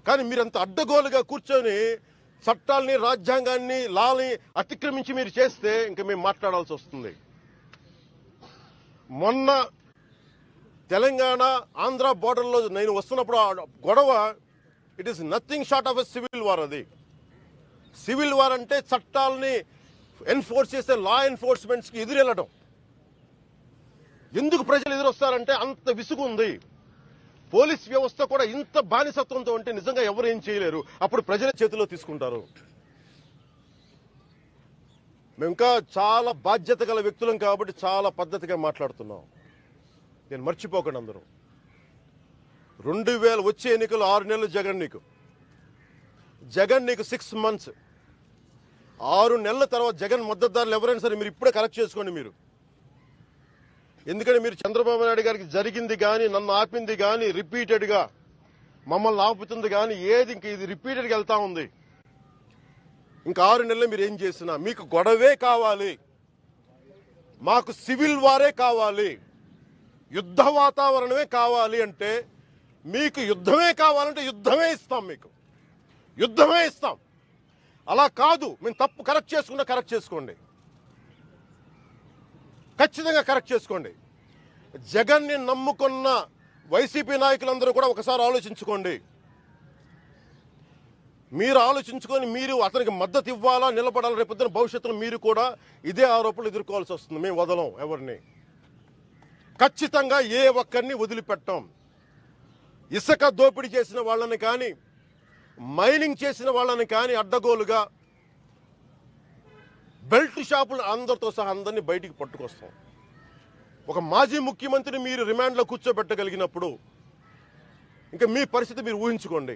కానీ మీరంత అడ్డగోలుగా కూర్చొని చట్టాలని, రాజ్యాంగాన్ని, లాని అతిక్రమించి మీరు చేస్తే ఇంకా మేము మాట్లాడాల్సి వస్తుంది. మొన్న తెలంగాణ ఆంధ్ర బోర్డర్లో నేను వస్తున్నప్పుడు ఆ గొడవ it is nothing short of a civil war. అది సివిల్ వార్ అంటే చట్టాలని ఎన్ఫోర్స్ చేసే లా ఎన్ఫోర్స్మెంట్స్కి ఎదురెళ్ళడం. ఎందుకు ప్రజలు ఎదురొస్తారంటే అంత విసుగు ఉంది. పోలీస్ వ్యవస్థ కూడా ఇంత బానిసత్వంతో ఉంటే నిజంగా ఎవరు ఏం చేయలేరు. అప్పుడు ప్రజల చేతిలో తీసుకుంటారు. మేము ఇంకా చాలా బాధ్యత గల వ్యక్తులం కాబట్టి చాలా పద్ధతిగా మాట్లాడుతున్నాం. నేను మర్చిపోకండి అందరూ. 2000 వచ్చే ఎన్నికలు 6 నెలలు జగన్ నీకు 6 months. 6 నెలల తర్వాత జగన్ మద్దతుదారులు ఎవరైనా సరే మీరు ఇప్పుడే కరెక్ట్ చేసుకోండి. మీరు ఎందుకంటే మీరు చంద్రబాబు నాయుడు గారికి జరిగింది కానీ, నన్ను ఆపింది కానీ, రిపీటెడ్గా మమ్మల్ని ఆపుతుంది కానీ ఏది ఇంక ఇది రిపీటెడ్గా వెళ్తా ఉంది. ఇంకా 6 నెలలు మీరు ఏం చేసినా మీకు గొడవే కావాలి, మాకు సివిల్ వారే కావాలి, యుద్ధ వాతావరణమే కావాలి అంటే మీకు యుద్ధమే కావాలంటే యుద్ధమే ఇస్తాం. మీకు యుద్ధమే ఇస్తాం. అలా కాదు మేము తప్పు కరెక్ట్ చేసుకున్నా కరెక్ట్ చేసుకోండి, ఖచ్చితంగా కరెక్ట్ చేసుకోండి. జగన్ని నమ్ముకున్న వైసీపీ నాయకులందరూ కూడా ఒకసారి ఆలోచించుకోండి. మీరు ఆలోచించుకొని మీరు అతనికి మద్దతు ఇవ్వాలా, నిలబడాలా. రేపొద్దున భవిష్యత్తులో మీరు కూడా ఇదే ఆరోపణలు ఎదుర్కోవాల్సి వస్తుంది. మేము వదలం ఎవరిని, ఖచ్చితంగా ఏ ఒక్కరిని వదిలిపెట్టాం. ఇసుక దోపిడీ చేసిన వాళ్ళని కానీ, మైనింగ్ చేసిన వాళ్ళని కానీ అడ్డగోలుగా బెల్ట్ షాపులు అందరితో సహా అందరినీ బయటికి పట్టుకొస్తాం. ఒక మాజీ ముఖ్యమంత్రిని మీరు రిమాండ్లో కూర్చోబెట్టగలిగినప్పుడు ఇంకా మీ పరిస్థితి మీరు ఊహించుకోండి.